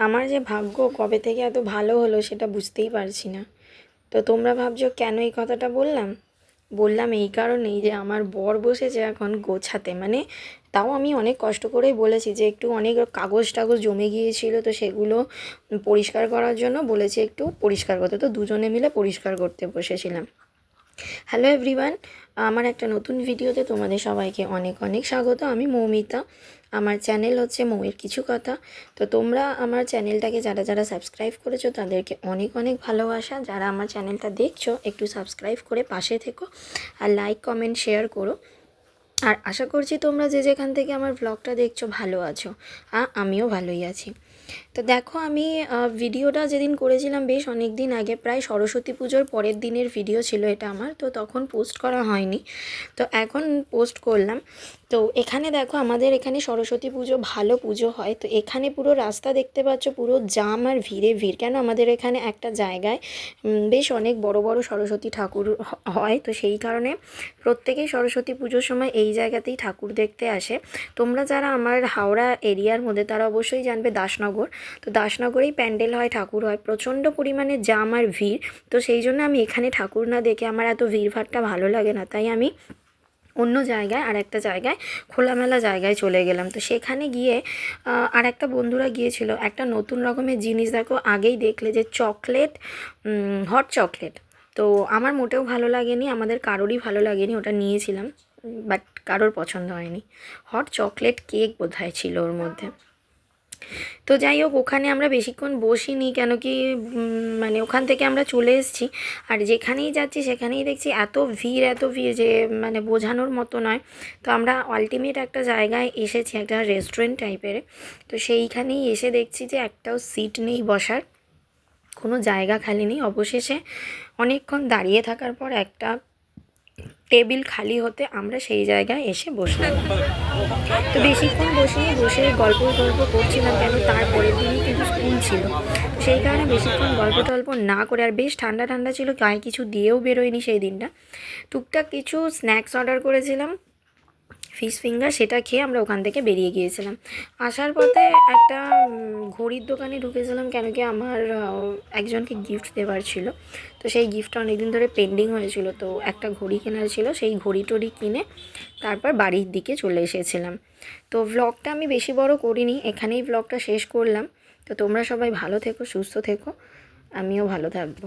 আমার যে ভাগ্য কবে থেকে এত ভালো হলো সেটা বুঝতেই পারছি না। তো তোমরা ভাবছো কেন এই কথাটা বললাম? বললাম এই কারণেই যে আমার বর বসেছে এখন গোছাতে, মানে তাও আমি অনেক কষ্ট করেই বলেছি যে একটু অনেক কাগজ টাগজ জমে গিয়েছিল, তো সেগুলো পরিষ্কার করার জন্য বলেছি একটু পরিষ্কার করতে, তো দুজনে মিলে পরিষ্কার করতে বসেছিলাম। হ্যালো এভরিওয়ান, আমার একটা নতুন ভিডিওতে তোমাদের সবাইকে অনেক অনেক স্বাগত। আমি মৌমিতা, আমার চ্যানেল হচ্ছে মৌয়ের কিছু কথা। তো তোমরা আমার চ্যানেলটাকে যারা যারা সাবস্ক্রাইব করেছো তাদেরকে অনেক অনেক ভালোবাসা। যারা আমার চ্যানেলটা দেখছো একটু সাবস্ক্রাইব করে পাশে থেকো আর লাইক কমেন্ট শেয়ার করো। আর আশা করছি তোমরা যে যেখান থেকে আমার ব্লগটা দেখছো ভালো আছো, আমিও ভালোই আছি। তো দেখো আমি ভিডিওটা যেদিন করেছিলাম বেশ অনেক দিন আগে, প্রায় সরস্বতী পুজোর পরের দিনের ভিডিও ছিল এটা আমার, তো তখন পোস্ট করা হয়নি, তো এখন পোস্ট করলাম। তো এখানে দেখো আমাদের এখানে সরস্বতী পুজো ভালো পুজো হয়, তো এখানে পুরো রাস্তা দেখতে পাচ্ছ পুরো জাম আর ভিড়ে ভিড়। কেন আমাদের এখানে একটা জায়গায় বেশ অনেক বড় বড় সরস্বতী ঠাকুর হয়, তো সেই কারণে প্রত্যেকেই সরস্বতী পুজোর সময় এই জায়গাতেই ঠাকুর দেখতে আসে। তোমরা যারা আমার হাওড়া এরিয়ার মধ্যে তারা অবশ্যই জানবে দাসনগর, তো দাসনগরেই প্যান্ডেল হয়, ঠাকুর হয়, প্রচণ্ড পরিমাণে জাম আর ভিড়। তো সেই জন্য আমি এখানে ঠাকুর না দেখে আমার এত ভিড়ভাড়টা ভালো লাগে না, তাই আমি অন্য জায়গায় আর একটা জায়গায় খোলামেলা জায়গায় চলে গেলাম। তো সেখানে গিয়ে আর একটা বন্ধুরা গিয়েছিল একটা নতুন রকমের জিনিস, দেখো আগেই দেখলে যে চকলেট, হট চকলেট। তো আমার মোটেও ভালো লাগেনি, আমাদের কারোরই ভালো লাগেনি, ওটা নিয়েছিলাম বাট কারোর পছন্দ হয়নি। হট চকলেট কেক বোধহয় ছিল ওর মধ্যে। তো যাই হোক ওখানে আমরা বেশিক্ষণ বসিনি, কেন কি মানে ওখান থেকে আমরা চলে এসেছি। আর যেখানেই যাচ্ছি সেখানেই দেখছি এত ভিড় যে মানে বোঝানোর মতো নয়। তো আমরা আলটিমেট একটা জায়গায় এসেছি, একটা রেস্টুরেন্ট টাইপের। তো সেইখানেই এসে দেখছি যে একটাও সিট নেই বসার, কোনো জায়গা খালি নেই। অবশেষে অনেকক্ষণ দাঁড়িয়ে থাকার পর একটা টেবিল খালি হতে আমরা সেই জায়গায় এসে বসলাম। তো বেশিক্ষণ বসিনি, বসে গল্প করছিলাম, কেন তারপরের দিনই কিন্তু স্কুল ছিল, সেই কারণে বেশিক্ষণ গল্প টল্প না করে, আর বেশ ঠান্ডা ঠান্ডা ছিল, গায়ে কিছু দিয়েও বেরোয়নি সেই দিনটা। টুকটাক কিছু স্ন্যাক্স অর্ডার করেছিলাম, ফিশ ফিঙ্গার, সেটা খেয়ে আমরা ওখান থেকে বেরিয়ে গিয়েছিলাম। আসার পথে একটা ঘড়ির দোকানে ঢুকেছিলাম, কেন কি আমার একজনকে গিফট দেওয়ার ছিল, তো সেই গিফটটা অনেকদিন ধরে পেন্ডিং হয়েছিল, তো একটা ঘড়ি কেনার ছিল, সেই ঘড়ি টড়ি কিনে তারপর বাড়ির দিকে চলে এসেছিলাম। তো ভ্লগটা আমি বেশি বড় করিনি, এখানেই ভ্লগটা শেষ করলাম। তো তোমরা সবাই ভালো থেকো, সুস্থ থেকো, আমিও ভালো থাকবো।